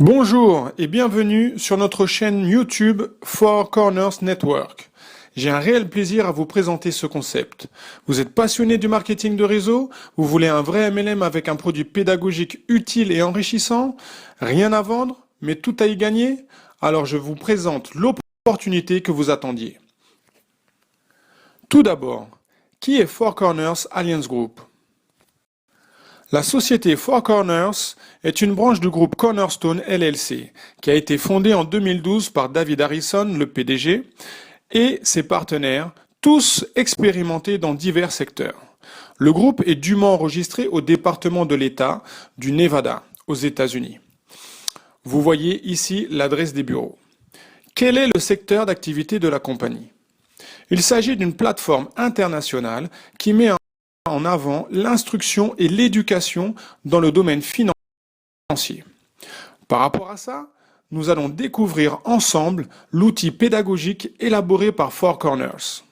Bonjour et bienvenue sur notre chaîne YouTube Four Corners Network. J'ai un réel plaisir à vous présenter ce concept. Vous êtes passionné du marketing de réseau? Vous voulez un vrai MLM avec un produit pédagogique utile et enrichissant? Rien à vendre, mais tout à y gagner? Alors je vous présente l'opportunité que vous attendiez. Tout d'abord, qui est Four Corners Alliance Group? La société Four Corners est une branche du groupe Cornerstone LLC, qui a été fondée en 2012 par David Harrison, le PDG, et ses partenaires, tous expérimentés dans divers secteurs. Le groupe est dûment enregistré au département de l'État du Nevada, aux États-Unis. Vous voyez ici l'adresse des bureaux. Quel est le secteur d'activité de la compagnie? Il s'agit d'une plateforme internationale qui met en avant l'instruction et l'éducation dans le domaine financier. Par rapport à ça, nous allons découvrir ensemble l'outil pédagogique élaboré par Four Corners.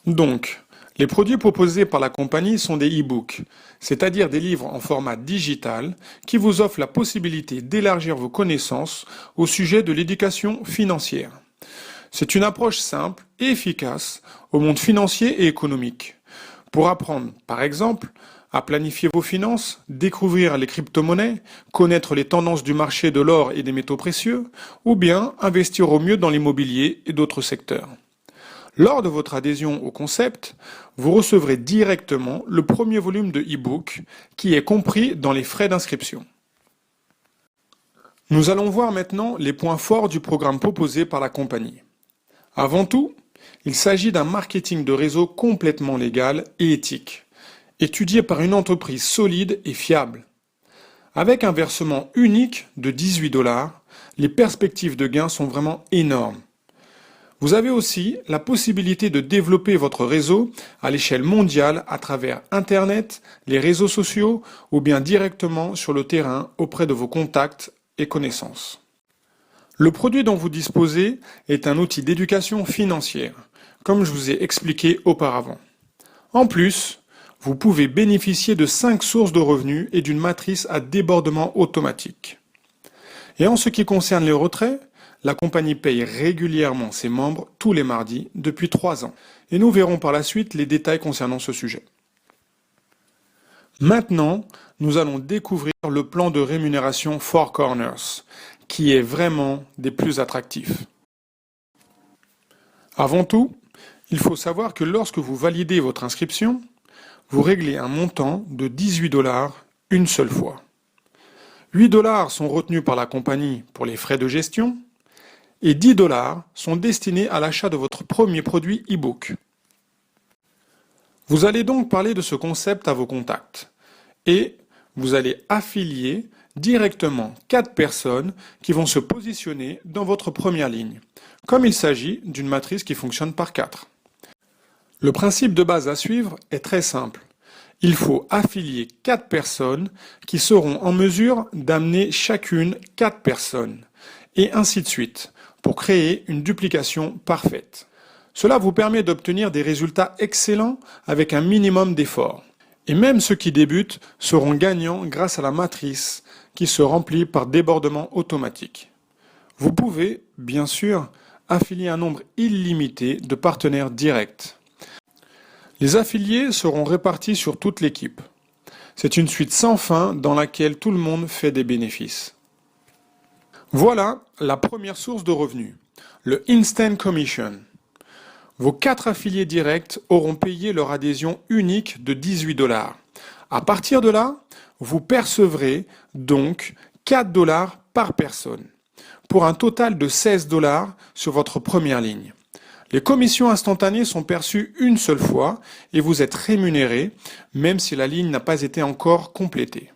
Donc, les produits proposés par la compagnie sont des e-books, c'est-à-dire des livres en format digital qui vous offrent la possibilité d'élargir vos connaissances au sujet de l'éducation financière. C'est une approche simple et efficace au monde financier et économique. Pour apprendre, par exemple, à planifier vos finances, découvrir les crypto-monnaies, connaître les tendances du marché de l'or et des métaux précieux, ou bien investir au mieux dans l'immobilier et d'autres secteurs. Lors de votre adhésion au concept, vous recevrez directement le premier volume de e-book qui est compris dans les frais d'inscription. Nous allons voir maintenant les points forts du programme proposé par la compagnie. Avant tout, il s'agit d'un marketing de réseau complètement légal et éthique, étudié par une entreprise solide et fiable. Avec un versement unique de 18 $, les perspectives de gains sont vraiment énormes. Vous avez aussi la possibilité de développer votre réseau à l'échelle mondiale à travers Internet, les réseaux sociaux ou bien directement sur le terrain auprès de vos contacts et connaissances. Le produit dont vous disposez est un outil d'éducation financière, comme je vous ai expliqué auparavant. En plus, vous pouvez bénéficier de 5 sources de revenus et d'une matrice à débordement automatique. Et en ce qui concerne les retraits, la compagnie paye régulièrement ses membres tous les mardis depuis 3 ans. Et nous verrons par la suite les détails concernant ce sujet. Maintenant, nous allons découvrir le plan de rémunération Four Corners, qui est vraiment des plus attractifs. Avant tout, il faut savoir que lorsque vous validez votre inscription, vous réglez un montant de 18 $ une seule fois. 8 $ sont retenus par la compagnie pour les frais de gestion et 10 $ sont destinés à l'achat de votre premier produit e-book. Vous allez donc parler de ce concept à vos contacts et vous allez affilier directement 4 personnes qui vont se positionner dans votre première ligne, comme il s'agit d'une matrice qui fonctionne par 4. Le principe de base à suivre est très simple. Il faut affilier 4 personnes qui seront en mesure d'amener chacune 4 personnes, et ainsi de suite, pour créer une duplication parfaite. Cela vous permet d'obtenir des résultats excellents avec un minimum d'efforts. Et même ceux qui débutent seront gagnants grâce à la matrice qui se remplit par débordement automatique. Vous pouvez, bien sûr, affilier un nombre illimité de partenaires directs. Les affiliés seront répartis sur toute l'équipe. C'est une suite sans fin dans laquelle tout le monde fait des bénéfices. Voilà la première source de revenus, le Instant Commission. Vos 4 affiliés directs auront payé leur adhésion unique de 18 $. À partir de là, vous percevrez donc 4 $ par personne, pour un total de 16 $ sur votre première ligne. Les commissions instantanées sont perçues une seule fois et vous êtes rémunéré, même si la ligne n'a pas été encore complétée.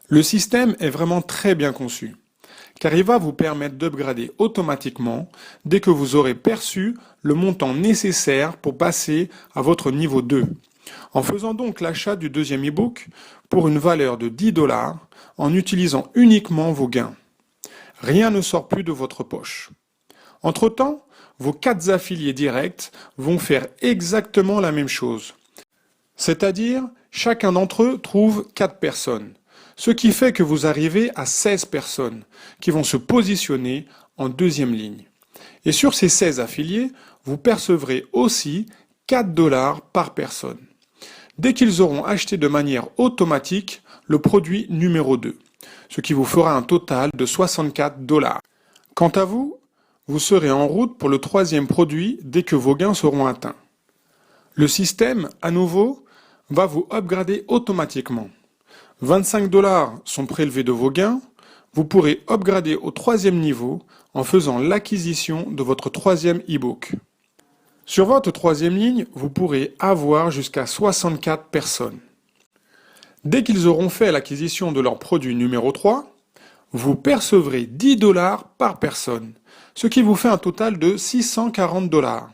Le système est vraiment très bien conçu, car il va vous permettre d'upgrader automatiquement dès que vous aurez perçu le montant nécessaire pour passer à votre niveau 2, en faisant donc l'achat du deuxième e-book pour une valeur de 10 $ en utilisant uniquement vos gains. Rien ne sort plus de votre poche. Entre-temps, vos 4 affiliés directs vont faire exactement la même chose. C'est-à-dire, chacun d'entre eux trouve 4 personnes, Ce qui fait que vous arrivez à 16 personnes qui vont se positionner en deuxième ligne. Et sur ces 16 affiliés, vous percevrez aussi 4 dollars par personne. Dès qu'ils auront acheté de manière automatique le produit numéro 2, ce qui vous fera un total de 64 dollars. Quant à vous, vous serez en route pour le troisième produit dès que vos gains seront atteints. Le système, à nouveau, va vous upgrader automatiquement. 25 dollars sont prélevés de vos gains, vous pourrez upgrader au troisième niveau en faisant l'acquisition de votre troisième e-book. Sur votre troisième ligne, vous pourrez avoir jusqu'à 64 personnes. Dès qu'ils auront fait l'acquisition de leur produit numéro 3, vous percevrez 10 dollars par personne, ce qui vous fait un total de 640 dollars.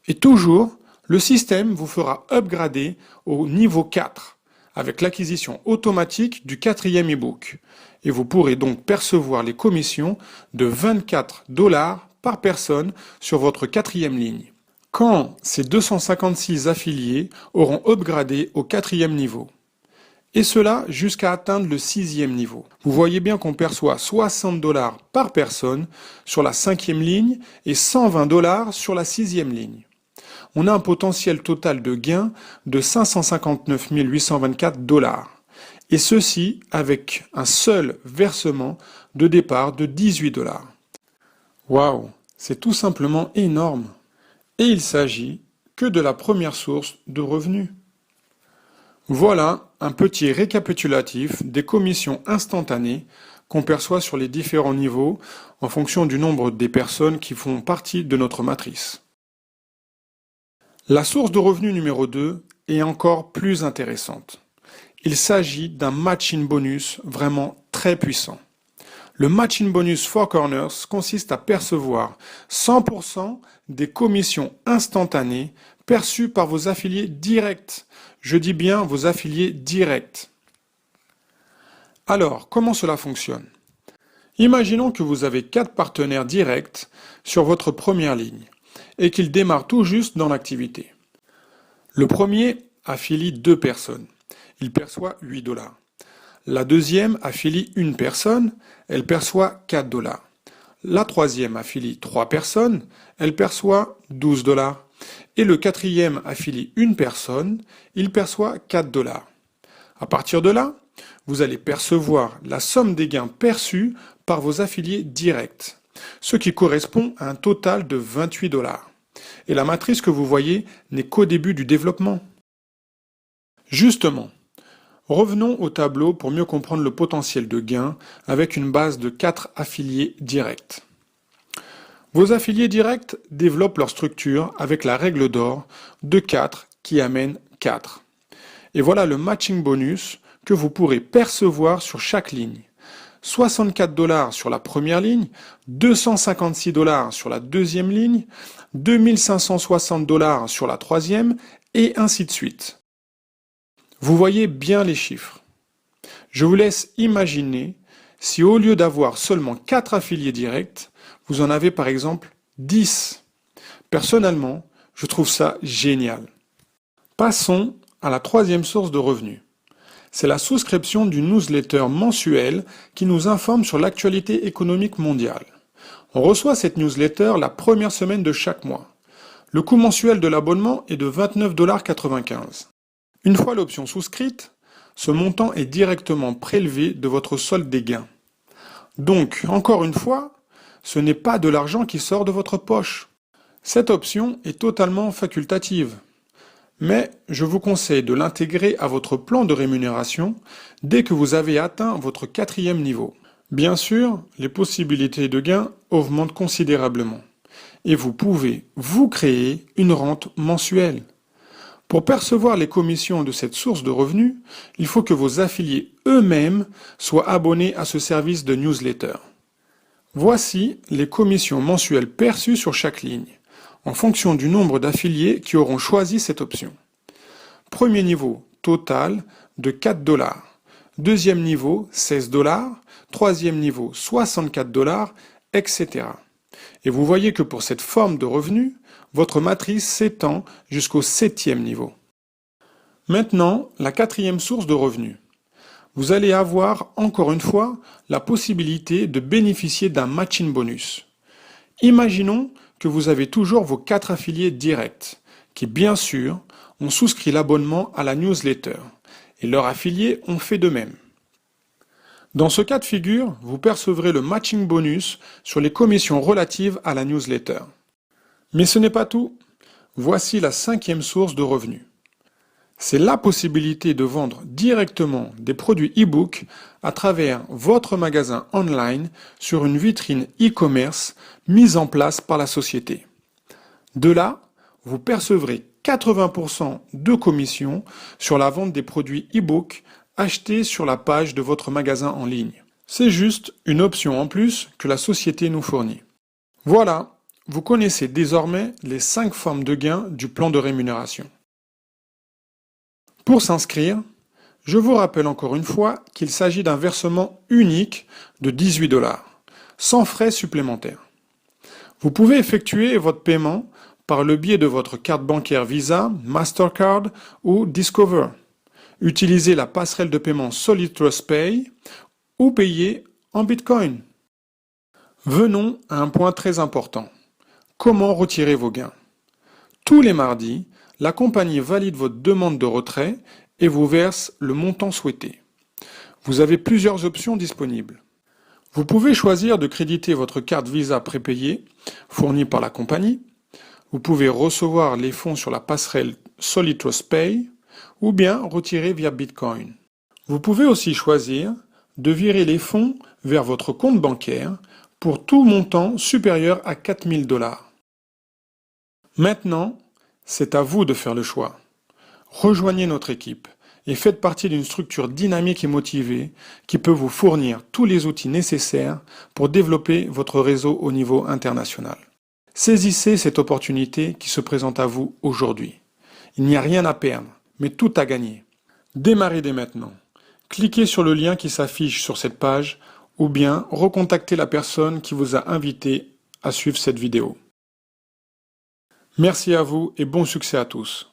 Et toujours, le système vous fera upgrader au niveau 4 avec l'acquisition automatique du quatrième e-book. Et vous pourrez donc percevoir les commissions de 24 dollars par personne sur votre quatrième ligne. Quand ces 256 affiliés auront upgradé au quatrième niveau. Et cela jusqu'à atteindre le sixième niveau. Vous voyez bien qu'on perçoit 60 dollars par personne sur la cinquième ligne et 120 dollars sur la sixième ligne. On a un potentiel total de gain de 559 824 dollars. Et ceci avec un seul versement de départ de 18 dollars. Waouh, c'est tout simplement énorme. Et il s'agit que de la première source de revenus. Voilà un petit récapitulatif des commissions instantanées qu'on perçoit sur les différents niveaux en fonction du nombre des personnes qui font partie de notre matrice. La source de revenus numéro 2 est encore plus intéressante. Il s'agit d'un matching bonus vraiment très puissant. Le matching bonus Four Corners consiste à percevoir 100% des commissions instantanées perçues par vos affiliés directs. Je dis bien vos affiliés directs. Alors, comment cela fonctionne? Imaginons que vous avez 4 partenaires directs sur votre première ligne et qu'ils démarrent tout juste dans l'activité. Le premier affilie 2 personnes. Il perçoit 8 dollars. La deuxième affilie une personne, elle perçoit 4 dollars. La troisième affilie 3 personnes, elle perçoit 12 dollars. Et le quatrième affilie une personne, il perçoit 4 dollars. À partir de là, vous allez percevoir la somme des gains perçus par vos affiliés directs, ce qui correspond à un total de 28 dollars. Et la matrice que vous voyez n'est qu'au début du développement. Justement, revenons au tableau pour mieux comprendre le potentiel de gain avec une base de 4 affiliés directs. Vos affiliés directs développent leur structure avec la règle d'or de 4 qui amène 4. Et voilà le matching bonus que vous pourrez percevoir sur chaque ligne. 64 dollars sur la première ligne, 256 dollars sur la deuxième ligne, 2560 dollars sur la troisième, et ainsi de suite. Vous voyez bien les chiffres. Je vous laisse imaginer si au lieu d'avoir seulement 4 affiliés directs, vous en avez par exemple 10. Personnellement, je trouve ça génial. Passons à la troisième source de revenus. C'est la souscription d'une newsletter mensuelle qui nous informe sur l'actualité économique mondiale. On reçoit cette newsletter la première semaine de chaque mois. Le coût mensuel de l'abonnement est de 29,95 $. Une fois l'option souscrite, ce montant est directement prélevé de votre solde des gains. Donc, encore une fois, ce n'est pas de l'argent qui sort de votre poche. Cette option est totalement facultative. Mais je vous conseille de l'intégrer à votre plan de rémunération dès que vous avez atteint votre quatrième niveau. Bien sûr, les possibilités de gain augmentent considérablement et vous pouvez vous créer une rente mensuelle. Pour percevoir les commissions de cette source de revenus, il faut que vos affiliés eux-mêmes soient abonnés à ce service de newsletter. Voici les commissions mensuelles perçues sur chaque ligne, en fonction du nombre d'affiliés qui auront choisi cette option. Premier niveau, total de 4 dollars. Deuxième niveau, 16 dollars. Troisième niveau, 64 dollars, etc. Et vous voyez que pour cette forme de revenu, votre matrice s'étend jusqu'au 7e niveau. Maintenant, la quatrième source de revenus. vous allez avoir encore une fois la possibilité de bénéficier d'un matching bonus. Imaginons que vous avez toujours vos 4 affiliés directs qui, bien sûr, ont souscrit l'abonnement à la newsletter et leurs affiliés ont fait de même. Dans ce cas de figure, vous percevrez le matching bonus sur les commissions relatives à la newsletter. Mais ce n'est pas tout. Voici la 5e source de revenus. C'est la possibilité de vendre directement des produits e-book à travers votre magasin online sur une vitrine e-commerce mise en place par la société. De là, vous percevrez 80% de commission sur la vente des produits e-book achetés sur la page de votre magasin en ligne. C'est juste une option en plus que la société nous fournit. Voilà, vous connaissez désormais les 5 formes de gains du plan de rémunération. Pour s'inscrire, je vous rappelle encore une fois qu'il s'agit d'un versement unique de 18 $, sans frais supplémentaires. Vous pouvez effectuer votre paiement par le biais de votre carte bancaire Visa, Mastercard ou Discover. Utilisez la passerelle de paiement Solid Trust Pay ou payer en Bitcoin. Venons à un point très important. Comment retirer vos gains? Tous les mardis, la compagnie valide votre demande de retrait et vous verse le montant souhaité. Vous avez plusieurs options disponibles. Vous pouvez choisir de créditer votre carte Visa prépayée fournie par la compagnie. Vous pouvez recevoir les fonds sur la passerelle Solid Trust Pay ou bien retirer via Bitcoin. Vous pouvez aussi choisir de virer les fonds vers votre compte bancaire pour tout montant supérieur à 4 000 $. Maintenant, c'est à vous de faire le choix. Rejoignez notre équipe et faites partie d'une structure dynamique et motivée qui peut vous fournir tous les outils nécessaires pour développer votre réseau au niveau international. Saisissez cette opportunité qui se présente à vous aujourd'hui. Il n'y a rien à perdre, mais tout à gagner. Démarrez dès maintenant. Cliquez sur le lien qui s'affiche sur cette page ou bien recontactez la personne qui vous a invité à suivre cette vidéo. Merci à vous et bon succès à tous.